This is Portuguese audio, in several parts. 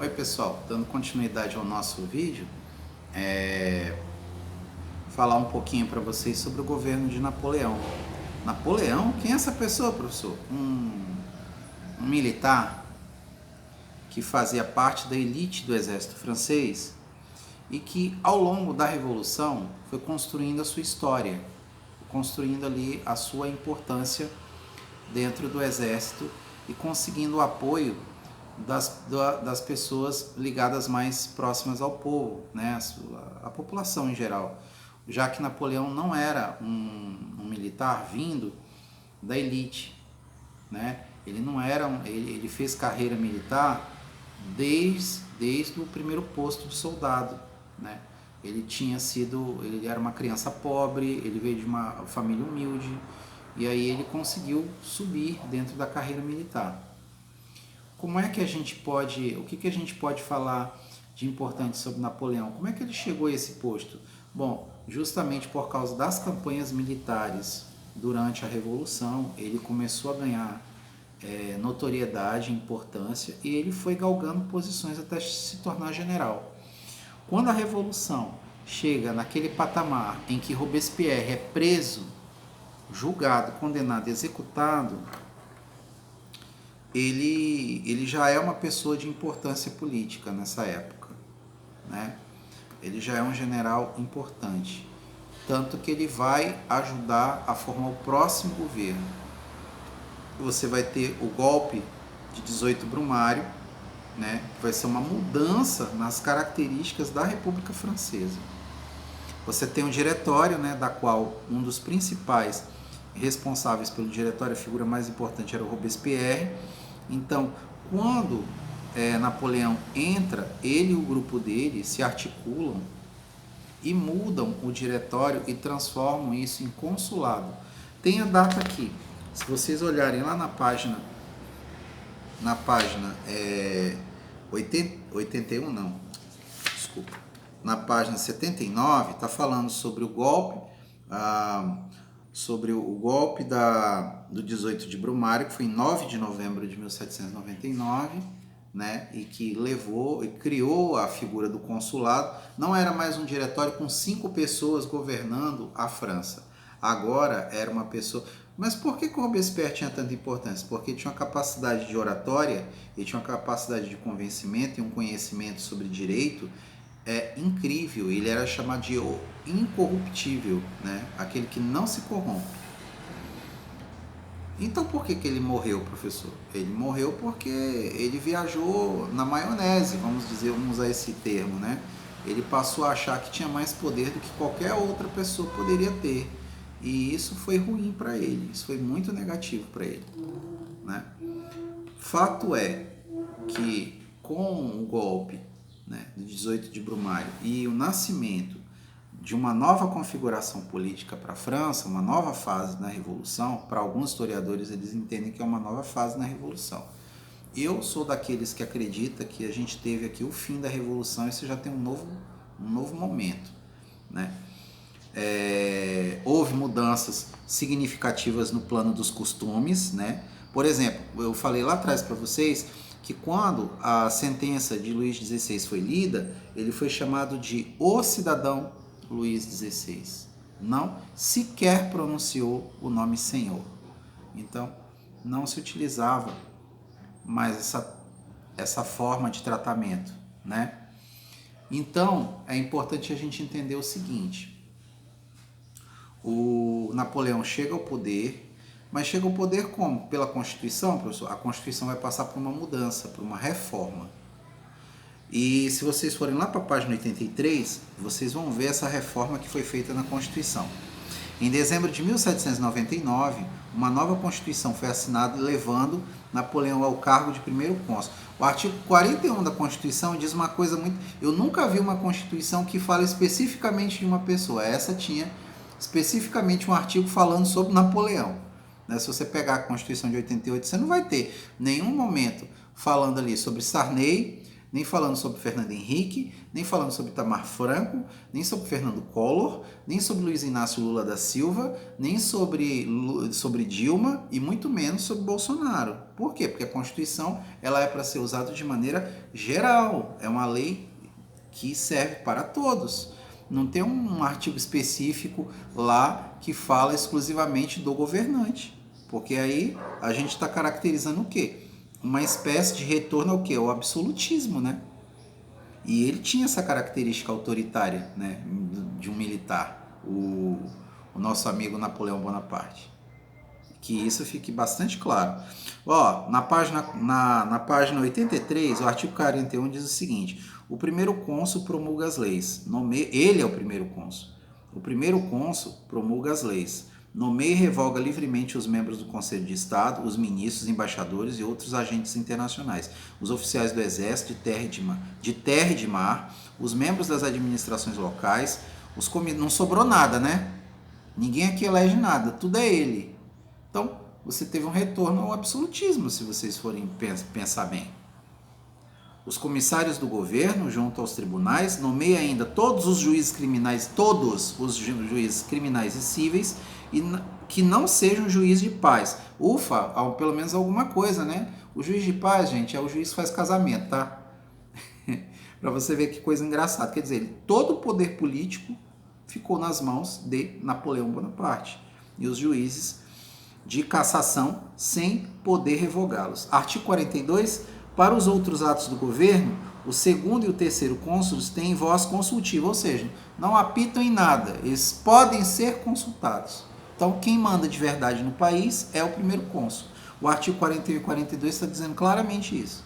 Oi pessoal, dando continuidade ao nosso vídeo, falar um pouquinho para vocês sobre o governo de Napoleão. Napoleão, quem é essa pessoa, professor? Um militar que fazia parte da elite do exército francês e que ao longo da Revolução foi construindo a sua história, construindo ali a sua importância dentro do exército e conseguindo o apoio das pessoas ligadas mais próximas ao povo, né? A população em geral, já que Napoleão não era um militar vindo da elite, né? Ele não era ele fez carreira militar desde o primeiro posto de soldado, né? Ele era uma criança pobre, ele veio de uma família humilde e aí ele conseguiu subir dentro da carreira militar. Como é que a gente pode, o que a gente pode falar de importante sobre Napoleão? Como é que ele chegou a esse posto? Bom, justamente por causa das campanhas militares durante a Revolução, ele começou a ganhar notoriedade, importância e ele foi galgando posições até se tornar general. Quando a Revolução chega naquele patamar em que Robespierre é preso, julgado, condenado e executado, ele já é uma pessoa de importância política nessa época, né? Ele já é um general importante, tanto que ele vai ajudar a formar o próximo governo. Você vai ter o golpe de 18 Brumário, né? Que vai ser uma mudança nas características da República Francesa. Você tem um diretório, né, da qual um dos principais responsáveis pelo diretório, a figura mais importante era o Robespierre. Então, quando Napoleão entra, ele e o grupo dele se articulam e mudam o diretório e transformam isso em consulado. Tem a data aqui. Se vocês olharem lá na página 81 não, desculpa, na página 79, está falando sobre o golpe, do 18 de Brumário, que foi em 9 de novembro de 1799, né, e que levou e criou a figura do consulado. Não era mais um diretório com 5 pessoas governando a França. Agora era uma pessoa... Mas por que o Robespierre tinha tanta importância? Porque tinha uma capacidade de oratória, ele tinha uma capacidade de convencimento e um conhecimento sobre direito incrível. Ele era chamado de incorruptível, né? Aquele que não se corrompe. Então por que ele morreu, professor? Ele morreu porque ele viajou na maionese, vamos usar esse termo, né? Ele passou a achar que tinha mais poder do que qualquer outra pessoa poderia ter. E isso foi ruim para ele, isso foi muito negativo para ele, né? Fato é que com o golpe, né, de 18 de Brumário e o nascimento de uma nova configuração política para a França, uma nova fase na Revolução, para alguns historiadores eles entendem que é uma nova fase na Revolução. Eu sou daqueles que acredita que a gente teve aqui o fim da Revolução e você já tem um novo momento, né? Houve mudanças significativas no plano dos costumes, né? Por exemplo, eu falei lá atrás para vocês que quando a sentença de Luís XVI foi lida, ele foi chamado de o cidadão Luís XVI. Não sequer pronunciou o nome Senhor. Então, não se utilizava mais essa forma de tratamento, né? Então, é importante a gente entender o seguinte: o Napoleão chega ao poder, mas chega ao poder como? Pela Constituição, professor? A Constituição vai passar por uma mudança, por uma reforma. E se vocês forem lá para a página 83, vocês vão ver essa reforma que foi feita na Constituição. Em dezembro de 1799, uma nova Constituição foi assinada levando Napoleão ao cargo de primeiro cônsul. O artigo 41 da Constituição diz uma coisa muito... Eu nunca vi uma Constituição que fala especificamente de uma pessoa. Essa tinha especificamente um artigo falando sobre Napoleão. Se você pegar a Constituição de 88, você não vai ter nenhum momento falando ali sobre Sarney, nem falando sobre Fernando Henrique, nem falando sobre Itamar Franco, nem sobre Fernando Collor, nem sobre Luiz Inácio Lula da Silva, nem sobre Dilma e muito menos sobre Bolsonaro. Por quê? Porque a Constituição ela é para ser usada de maneira geral, é uma lei que serve para todos. Não tem um artigo específico lá que fala exclusivamente do governante, porque aí a gente está caracterizando o quê? Uma espécie de retorno ao quê? Ao absolutismo, né? E ele tinha essa característica autoritária, né, de um militar, o nosso amigo Napoleão Bonaparte. Que isso fique bastante claro. Ó, na página 83, o artigo 41 diz o seguinte: o primeiro cônsul promulga as leis. Ele é o primeiro cônsul. O primeiro cônsul promulga as leis. Nomeia e revoga livremente os membros do Conselho de Estado, os ministros, embaixadores e outros agentes internacionais, os oficiais do Exército de terra e de mar, os membros das administrações locais, não sobrou nada, né? Ninguém aqui elege nada, tudo é ele. Então, você teve um retorno ao absolutismo, se vocês forem pensar bem. Os comissários do governo, junto aos tribunais, nomeia ainda todos os juízes criminais, e cíveis, e que não sejam juiz de paz. Ufa, pelo menos alguma coisa, né? O juiz de paz, gente, é o juiz que faz casamento, tá? Para você ver que coisa engraçada. Quer dizer, todo o poder político ficou nas mãos de Napoleão Bonaparte. E os juízes de cassação sem poder revogá-los. Artigo 42. Para os outros atos do governo, o segundo e o terceiro cônsules têm voz consultiva, ou seja, não apitam em nada, eles podem ser consultados. Então, quem manda de verdade no país é o primeiro cônsul. O artigo 41 e 42 está dizendo claramente isso.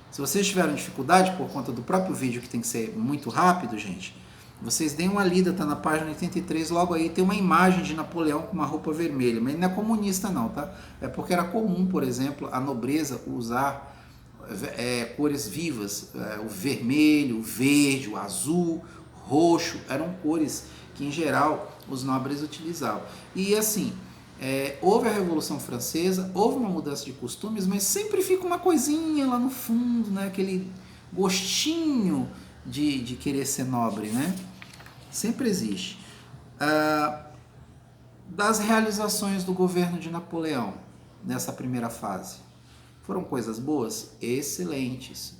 Se vocês tiveram dificuldade por conta do próprio vídeo, que tem que ser muito rápido, gente, vocês deem uma lida, tá na página 83, logo aí tem uma imagem de Napoleão com uma roupa vermelha, mas ele não é comunista não, tá? É porque era comum, por exemplo, a nobreza usar cores vivas, o vermelho, o verde, o azul, roxo, eram cores que em geral os nobres utilizavam. E assim, houve a Revolução Francesa, houve uma mudança de costumes, mas sempre fica uma coisinha lá no fundo, né? Aquele gostinho de querer ser nobre, né? Sempre existe. Das realizações do governo de Napoleão nessa primeira fase, foram coisas boas? Excelentes.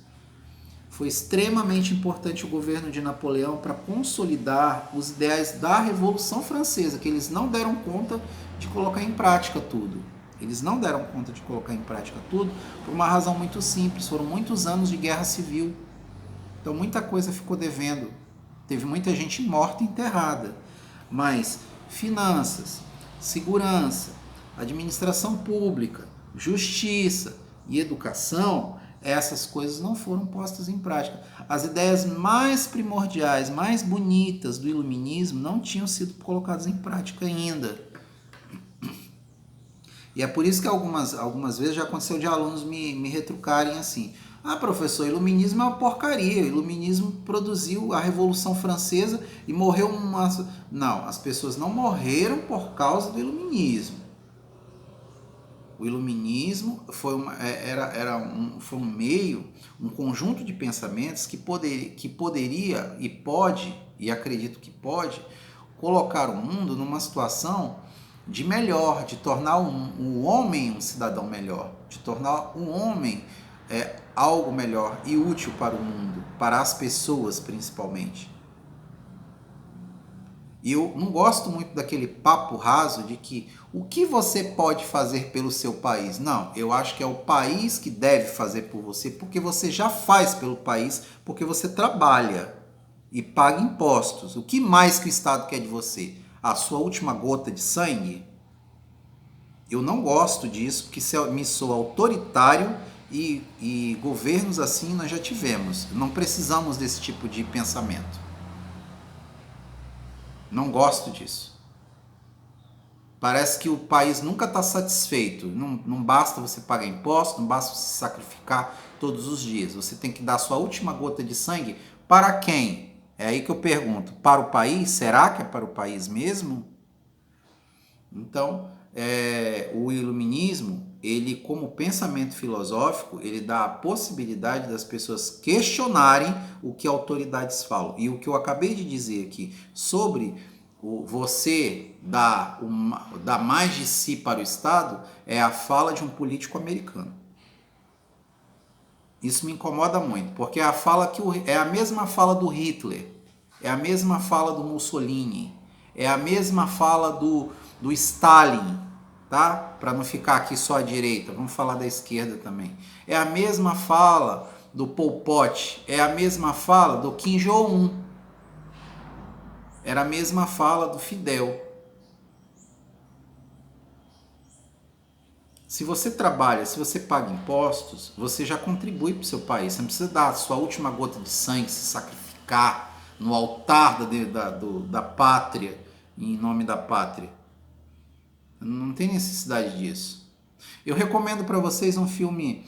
Foi extremamente importante o governo de Napoleão para consolidar os ideais da Revolução Francesa, que eles não deram conta de colocar em prática tudo. Eles não deram conta de colocar em prática tudo por uma razão muito simples. Foram muitos anos de guerra civil. Então muita coisa ficou devendo. Teve muita gente morta e enterrada. Mas finanças, segurança, administração pública, justiça e educação, essas coisas não foram postas em prática. As ideias mais primordiais, mais bonitas do iluminismo não tinham sido colocadas em prática ainda. E é por isso que algumas vezes já aconteceu de alunos me retrucarem assim: ah, professor, iluminismo é uma porcaria, o iluminismo produziu a Revolução Francesa e morreu uma... Não, as pessoas não morreram por causa do iluminismo. O iluminismo foi foi um meio, um conjunto de pensamentos que poderia e pode, e acredito que pode, colocar o mundo numa situação de melhor, de tornar o homem um cidadão melhor, de tornar o homem algo melhor e útil para o mundo, para as pessoas principalmente. E eu não gosto muito daquele papo raso de que o que você pode fazer pelo seu país. Não, eu acho que é o país que deve fazer por você, porque você já faz pelo país, porque você trabalha e paga impostos. O que mais que o Estado quer de você? A sua última gota de sangue? Eu não gosto disso, porque me soa autoritário e governos assim nós já tivemos. Não precisamos desse tipo de pensamento. Não gosto disso. Parece que o país nunca está satisfeito. Não basta você pagar imposto, não basta você sacrificar todos os dias. Você tem que dar a sua última gota de sangue para quem? É aí que eu pergunto. Para o país? Será que é para o país mesmo? Então, o iluminismo ele, como pensamento filosófico, ele dá a possibilidade das pessoas questionarem o que autoridades falam. E o que eu acabei de dizer aqui sobre você dar mais de si para o Estado é a fala de um político americano. Isso me incomoda muito, porque é a fala que é a mesma fala do Hitler, é a mesma fala do Mussolini, é a mesma fala do Stalin, tá? Para não ficar aqui só à direita, vamos falar da esquerda também. É a mesma fala do Pol Pot, é a mesma fala do Kim Jong-un, era a mesma fala do Fidel. Se você trabalha, se você paga impostos, você já contribui para o seu país. Você não precisa dar a sua última gota de sangue, se sacrificar no altar da pátria, em nome da pátria. Não tem necessidade disso. Eu recomendo para vocês um filme...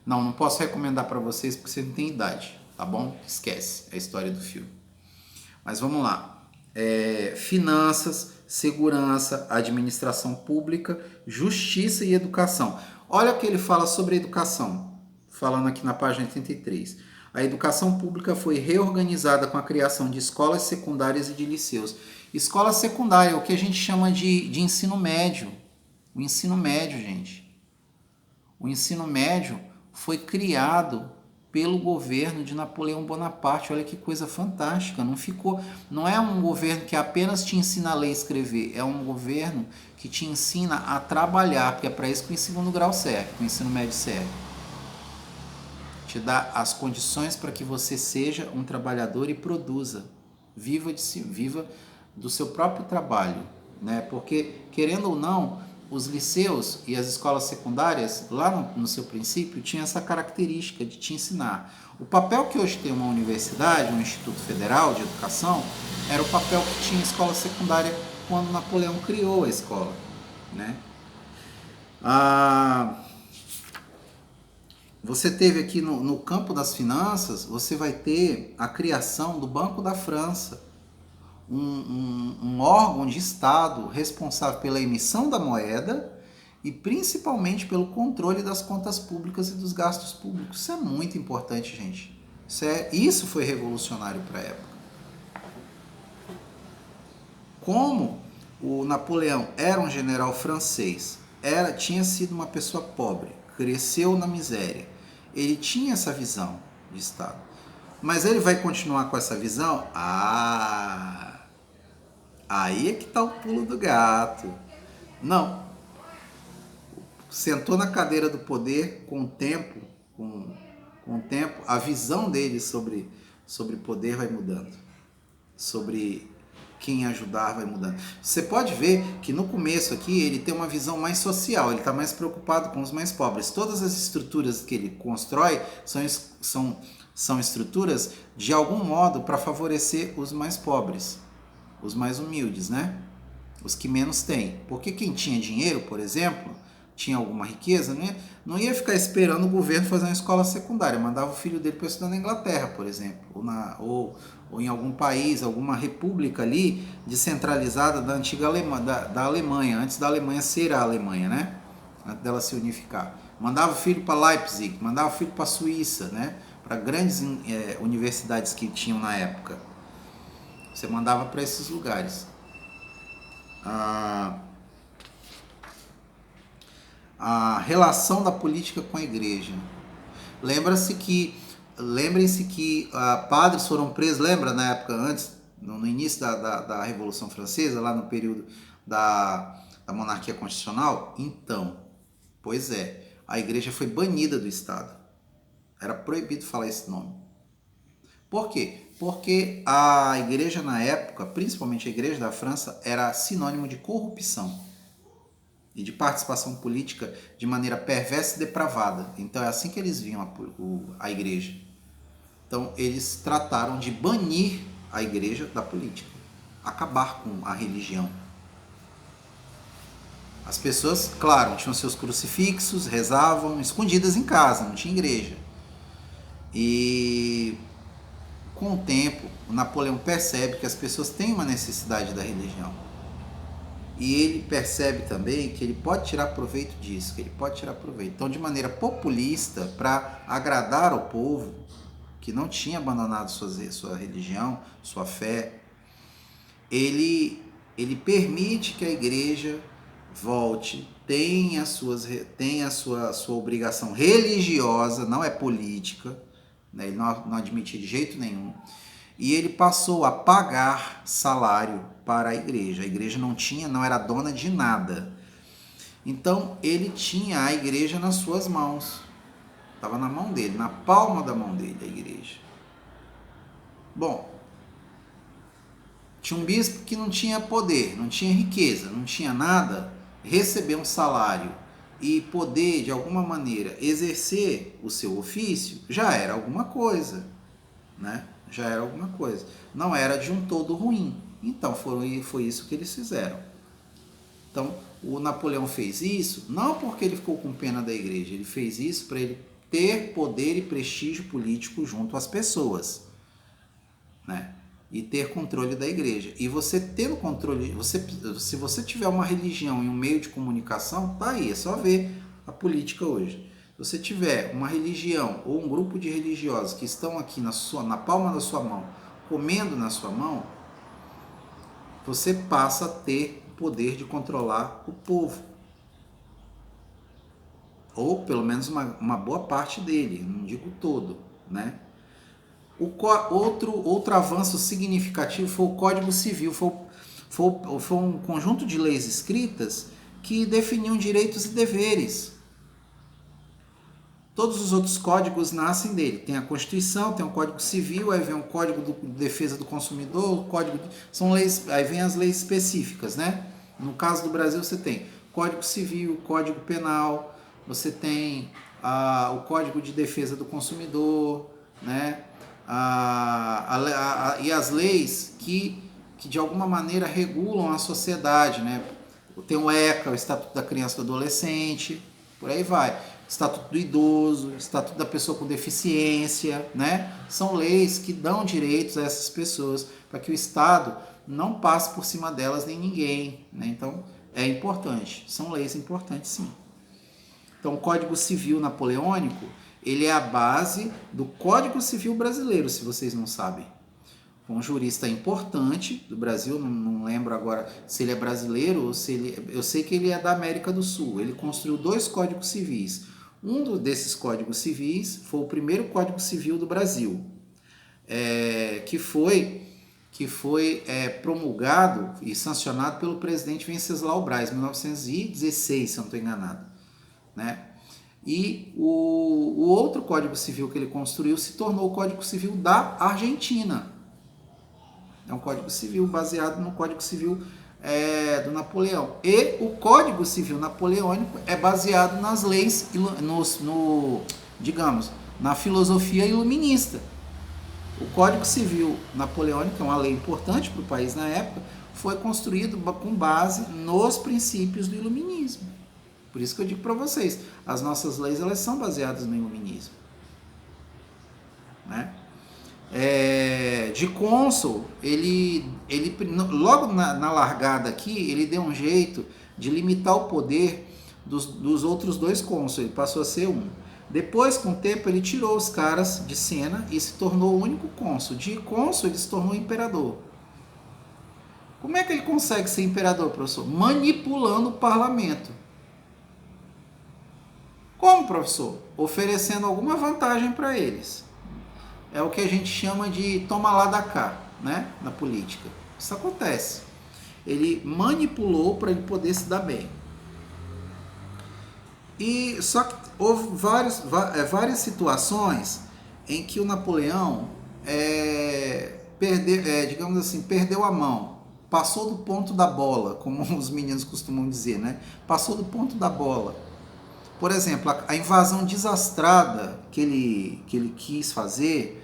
Não posso recomendar para vocês porque vocês não têm idade, tá bom? Esquece a história do filme. Mas vamos lá. Finanças, segurança, administração pública, justiça e educação. Olha o que ele fala sobre educação, falando aqui na página 83. A educação pública foi reorganizada com a criação de escolas secundárias e de liceus. Escola secundária, o que a gente chama de ensino médio. O ensino médio, gente. O ensino médio foi criado pelo governo de Napoleão Bonaparte. Olha que coisa fantástica. Não é um governo que apenas te ensina a ler e escrever, é um governo que te ensina a trabalhar, porque é para isso que o ensino grau serve, que o ensino médio serve. Te dá as condições para que você seja um trabalhador e produza. Viva do seu próprio trabalho, né? Porque, querendo ou não, os liceus e as escolas secundárias, lá no seu princípio, tinham essa característica de te ensinar. O papel que hoje tem uma universidade, um Instituto Federal de Educação, era o papel que tinha a escola secundária quando Napoleão criou a escola, né? Você teve aqui no campo das finanças, você vai ter a criação do Banco da França, um órgão de Estado responsável pela emissão da moeda e principalmente pelo controle das contas públicas e dos gastos públicos. Isso é muito importante, gente. Isso foi revolucionário para a época. Como o Napoleão era um general francês, tinha sido uma pessoa pobre, cresceu na miséria, ele tinha essa visão de Estado. Mas ele vai continuar com essa visão? Aí é que está o pulo do gato. Não. Sentou na cadeira do poder, com o tempo, a visão dele sobre poder vai mudando. Sobre quem ajudar vai mudando. Você pode ver que no começo aqui ele tem uma visão mais social, ele está mais preocupado com os mais pobres. Todas as estruturas que ele constrói são estruturas, de algum modo, para favorecer os mais pobres. Os mais humildes, né? Os que menos têm. Porque quem tinha dinheiro, por exemplo, tinha alguma riqueza, não ia ficar esperando o governo fazer uma escola secundária. Mandava o filho dele para estudar na Inglaterra, por exemplo. Ou em algum país, alguma república ali, descentralizada da antiga da Alemanha, antes da Alemanha ser a Alemanha, né? Antes dela se unificar. Mandava o filho para Leipzig, mandava o filho para a Suíça, né? Para grandes universidades que tinham na época. Você mandava para esses lugares. A relação da política com a igreja. Lembrem-se que padres foram presos, lembra na época antes, no início da Revolução Francesa, lá no período da monarquia constitucional? Então, pois é, a igreja foi banida do Estado. Era proibido falar esse nome. Por quê? Porque a igreja na época, principalmente a igreja da França, era sinônimo de corrupção e de participação política de maneira perversa e depravada. Então é assim que eles viam a igreja. Então eles trataram de banir a igreja da política, acabar com a religião. As pessoas, claro, tinham seus crucifixos, rezavam escondidas em casa, não tinha igreja. E com o tempo, o Napoleão percebe que as pessoas têm uma necessidade da religião. E ele percebe também que ele pode tirar proveito disso, que ele pode tirar proveito. Então, de maneira populista, para agradar o povo, que não tinha abandonado sua religião, sua fé, ele permite que a igreja volte, tenha a sua obrigação religiosa, não é política, né? Ele não admite de jeito nenhum. E ele passou a pagar salário para a igreja não era dona de nada. Então ele tinha a igreja nas suas mãos, estava na mão dele, na palma da mão dele a igreja. Bom, tinha um bispo que não tinha poder, não tinha riqueza, não tinha nada, receber um salário e poder de alguma maneira exercer o seu ofício já era alguma coisa, né? Já era alguma coisa. Não era de um todo ruim. Então foi isso que eles fizeram. Então o Napoleão fez isso não porque ele ficou com pena da igreja, ele fez isso para ele ter poder e prestígio político junto às pessoas, né? E ter controle da igreja. E você tendo controle, se você tiver uma religião e um meio de comunicação, tá aí, é só ver a política hoje. Se você tiver uma religião ou um grupo de religiosos que estão aqui na palma da sua mão, comendo na sua mão, você passa a ter o poder de controlar o povo. Ou pelo menos uma boa parte dele, não digo todo, né? Outro avanço significativo foi o Código Civil, foi um conjunto de leis escritas que definiam direitos e deveres. Todos os outros códigos nascem dele. Tem a Constituição, tem o Código Civil, aí vem o Código de Defesa do Consumidor, são leis, aí vem as leis específicas, né? No caso do Brasil você tem Código Civil, Código Penal, você tem o Código de Defesa do Consumidor, né? E as leis que de alguma maneira regulam a sociedade, né? Tem o ECA, o Estatuto da Criança e do Adolescente, por aí vai. Estatuto do Idoso, Estatuto da Pessoa com Deficiência, né? São leis que dão direitos a essas pessoas para que o Estado não passe por cima delas nem ninguém, né? Então é importante, são leis importantes sim. Então o Código Civil Napoleônico, ele é a base do Código Civil brasileiro, se vocês não sabem. Foi um jurista importante do Brasil, não lembro agora se ele é brasileiro ou se ele... Eu sei que ele é da América do Sul. Ele construiu 2 códigos civis. Um desses códigos civis foi o primeiro Código Civil do Brasil, que foi promulgado e sancionado pelo presidente Venceslau Braz, em 1916, se eu não estou enganado, né? E o outro Código Civil que ele construiu se tornou o Código Civil da Argentina. É um Código Civil baseado no Código Civil do Napoleão. E o Código Civil Napoleônico é baseado nas leis, digamos, na filosofia iluminista. O Código Civil Napoleônico é uma lei importante para o país na época, foi construído com base nos princípios do iluminismo. Por isso que eu digo para vocês, as nossas leis elas são baseadas no iluminismo, né? De cônsul, ele logo na largada aqui, ele deu um jeito de limitar o poder dos outros 2 cônsuls, ele passou a ser um. Depois, com o tempo, ele tirou os caras de cena e se tornou o único cônsul. De cônsul, ele se tornou imperador. Como é que ele consegue ser imperador, professor? Manipulando o parlamento. Como, professor? Oferecendo alguma vantagem para eles. É o que a gente chama de toma lá da cá, né? Na política. Isso acontece. Ele manipulou para ele poder se dar bem. E só que houve várias situações em que o Napoleão digamos assim, perdeu a mão. Passou do ponto da bola, como os meninos costumam dizer, né? Passou do ponto da bola. Por exemplo, a invasão desastrada que ele quis fazer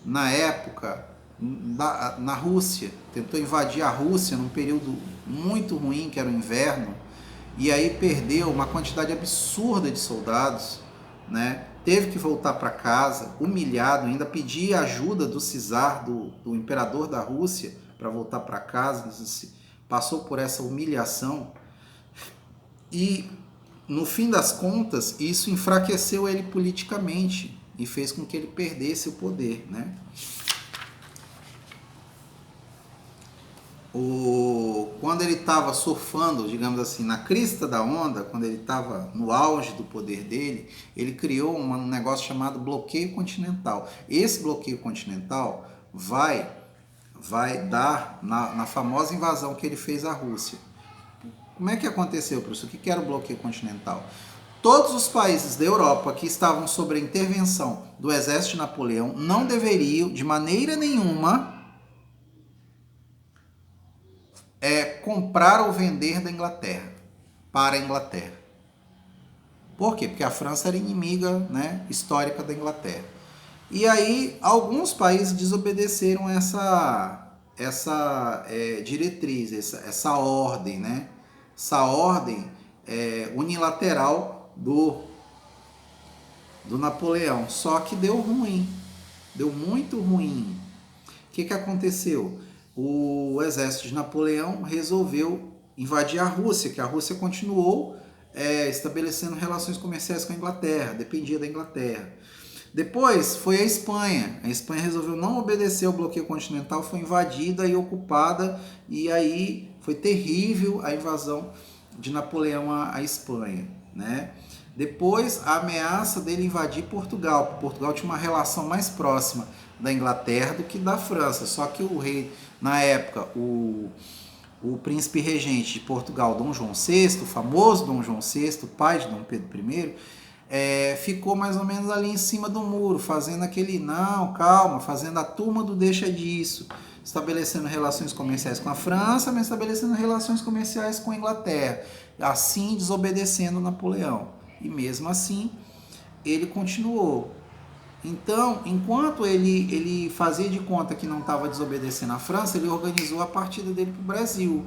na época na Rússia, tentou invadir a Rússia num período muito ruim, que era o inverno, e aí perdeu uma quantidade absurda de soldados, né? Teve que voltar para casa, humilhado, ainda pedir ajuda do czar, do imperador da Rússia, para voltar para casa, passou por essa humilhação e, no fim das contas, isso enfraqueceu ele politicamente e fez com que ele perdesse o poder, né? Quando ele estava surfando, digamos assim, na crista da onda, quando ele estava no auge do poder dele, ele criou um negócio chamado bloqueio continental. Esse bloqueio continental vai dar na famosa invasão que ele fez à Rússia. Como é que aconteceu, professor? O que era o bloqueio continental? Todos os países da Europa que estavam sob a intervenção do exército de Napoleão não deveriam, de maneira nenhuma, comprar ou vender da Inglaterra para a Inglaterra. Por quê? Porque a França era inimiga, né, histórica da Inglaterra. E aí alguns países desobedeceram essa diretriz, essa ordem, né? Essa ordem unilateral do Napoleão. Só que deu ruim, deu muito ruim. O que aconteceu? O exército de Napoleão resolveu invadir a Rússia, que a Rússia continuou estabelecendo relações comerciais com a Inglaterra, dependia da Inglaterra. Depois foi a Espanha. A Espanha resolveu não obedecer ao bloqueio continental, foi invadida e ocupada, e aí foi terrível a invasão de Napoleão à Espanha, né? Depois a ameaça dele invadir Portugal. Portugal tinha uma relação mais próxima da Inglaterra do que da França, só que o rei, na época, o príncipe regente de Portugal, Dom João VI, o famoso Dom João VI, pai de Dom Pedro I, ficou mais ou menos ali em cima do muro, fazendo aquele, não, calma, fazendo a turma do deixa disso, estabelecendo relações comerciais com a França, mas estabelecendo relações comerciais com a Inglaterra, assim desobedecendo Napoleão. E mesmo assim, ele continuou. Então, enquanto ele fazia de conta que não estava desobedecendo a França, ele organizou a partida dele para o Brasil.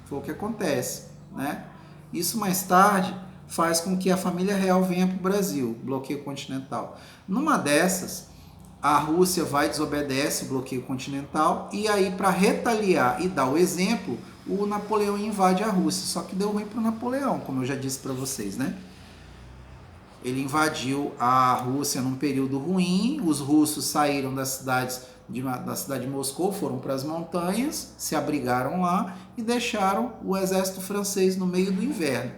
Foi o que acontece, né? Isso mais tarde faz com que a família real venha para o Brasil, bloqueio continental. Numa dessas, a Rússia desobedece o bloqueio continental, e aí, para retaliar e dar o exemplo, o Napoleão invade a Rússia. Só que deu ruim para o Napoleão, como eu já disse para vocês, né? Ele invadiu a Rússia num período ruim, os russos saíram da cidade de Moscou, foram para as montanhas, se abrigaram lá e deixaram o exército francês no meio do inverno.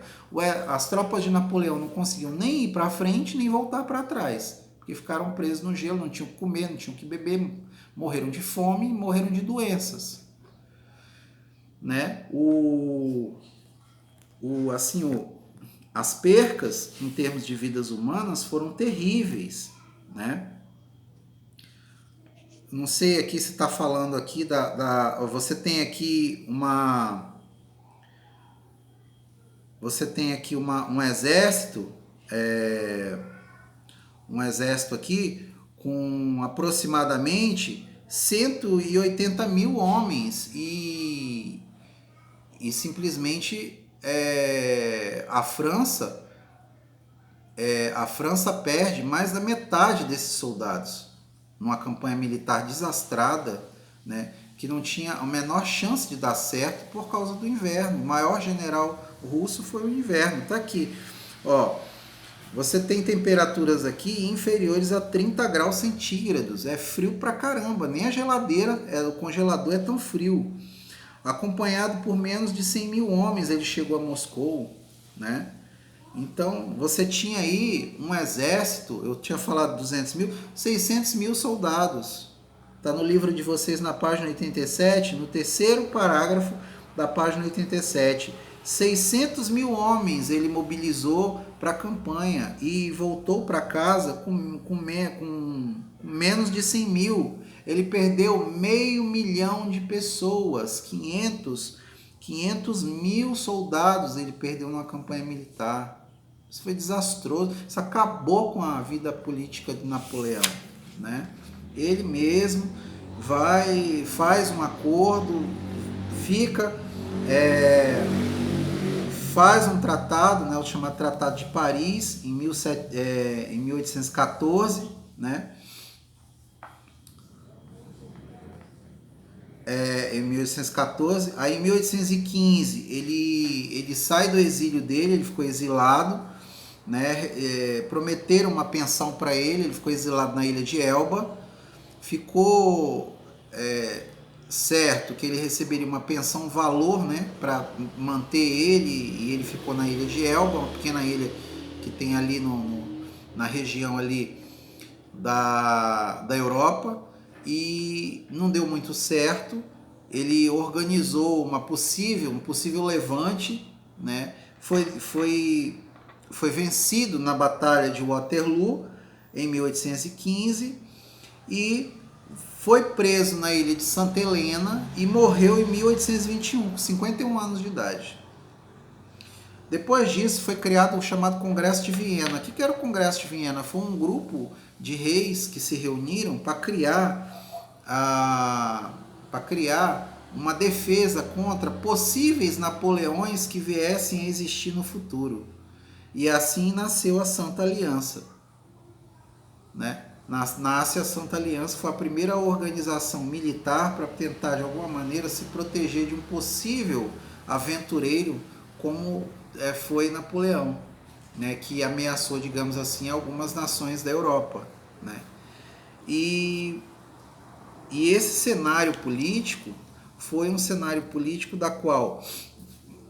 As tropas de Napoleão não conseguiam nem ir para frente, nem voltar para trás, porque ficaram presos no gelo, não tinham o que comer, não tinham o que beber, morreram de fome e morreram de doenças, né? As percas em termos de vidas humanas foram terríveis, né? Não sei aqui se está falando aqui você tem aqui um exército, aqui com aproximadamente 180 mil homens e simplesmente a França perde mais da metade desses soldados numa campanha militar desastrada, né, que não tinha a menor chance de dar certo por causa do inverno. O maior general russo foi o inverno. Tá aqui, ó. Você tem temperaturas aqui inferiores a 30 graus centígrados. É frio pra caramba. Nem a geladeira, o congelador é tão frio. Acompanhado por menos de 100 mil homens, ele chegou a Moscou, né? Então, você tinha aí um exército, eu tinha falado 200 mil, 600 mil soldados. Está no livro de vocês na página 87, no terceiro parágrafo da página 87. 600 mil homens ele mobilizou para a campanha e voltou para casa com menos de 100 mil. Ele perdeu 500 mil de pessoas, 500 mil soldados ele perdeu numa campanha militar. Isso foi desastroso, isso acabou com a vida política de Napoleão, né? Ele mesmo faz um acordo, faz um tratado, né, o chamado Tratado de Paris, em 1814, né? em 1814. Aí em 1815 ele sai do exílio dele, ele ficou exilado, né? Prometeram uma pensão para ele ficou exilado na ilha de Elba. Ficou certo que ele receberia uma pensão, um valor, né, para manter ele, e ele ficou na ilha de Elba, uma pequena ilha que tem ali na região ali da Europa, e não deu muito certo. Ele organizou um possível levante, né? Foi vencido na Batalha de Waterloo em 1815 e foi preso na ilha de Santa Helena e morreu em 1821, com 51 anos de idade. Depois disso foi criado o chamado Congresso de Viena. O que era o Congresso de Viena? Foi um grupo de reis que se reuniram para criar uma defesa contra possíveis Napoleões que viessem a existir no futuro. E assim nasceu a Santa Aliança, né? Nasce a Santa Aliança, foi a primeira organização militar para tentar de alguma maneira se proteger de um possível aventureiro como foi Napoleão, né, que ameaçou, digamos assim, algumas nações da Europa, né? E esse cenário político foi um cenário político da qual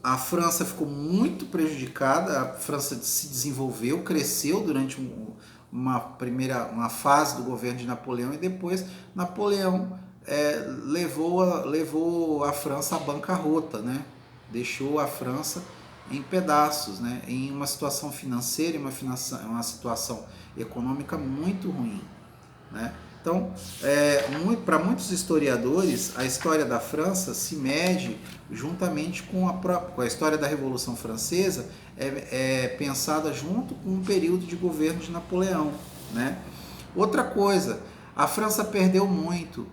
a França ficou muito prejudicada. A França se desenvolveu, cresceu durante uma fase do governo de Napoleão, e depois Napoleão levou a França à bancarrota, né? Deixou a França em pedaços, né? Em uma situação financeira, uma situação econômica muito ruim, né? Então, para muitos historiadores, a história da França se mede juntamente com a história da Revolução Francesa, pensada junto com o período de governo de Napoleão, né? Outra coisa, a França perdeu muito.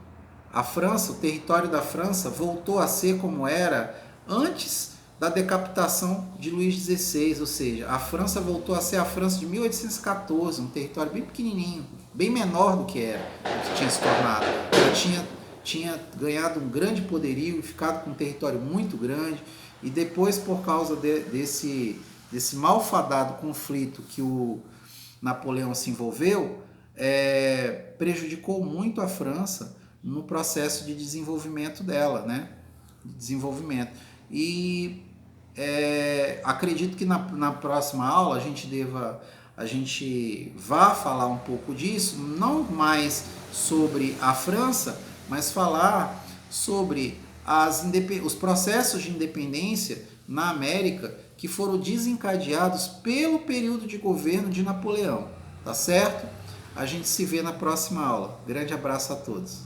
O território da França voltou a ser como era antes da decapitação de Luís XVI, ou seja, a França voltou a ser a França de 1814, um território bem pequenininho, bem menor do que tinha se tornado. Ela tinha ganhado um grande poderio e ficado com um território muito grande, e depois, por causa desse malfadado conflito que o Napoleão se envolveu, prejudicou muito a França no processo de desenvolvimento dela, né? E acredito que na próxima aula a gente vá falar um pouco disso, não mais sobre a França, mas falar sobre os processos de independência na América que foram desencadeados pelo período de governo de Napoleão, tá certo? A gente se vê na próxima aula. Grande abraço a todos.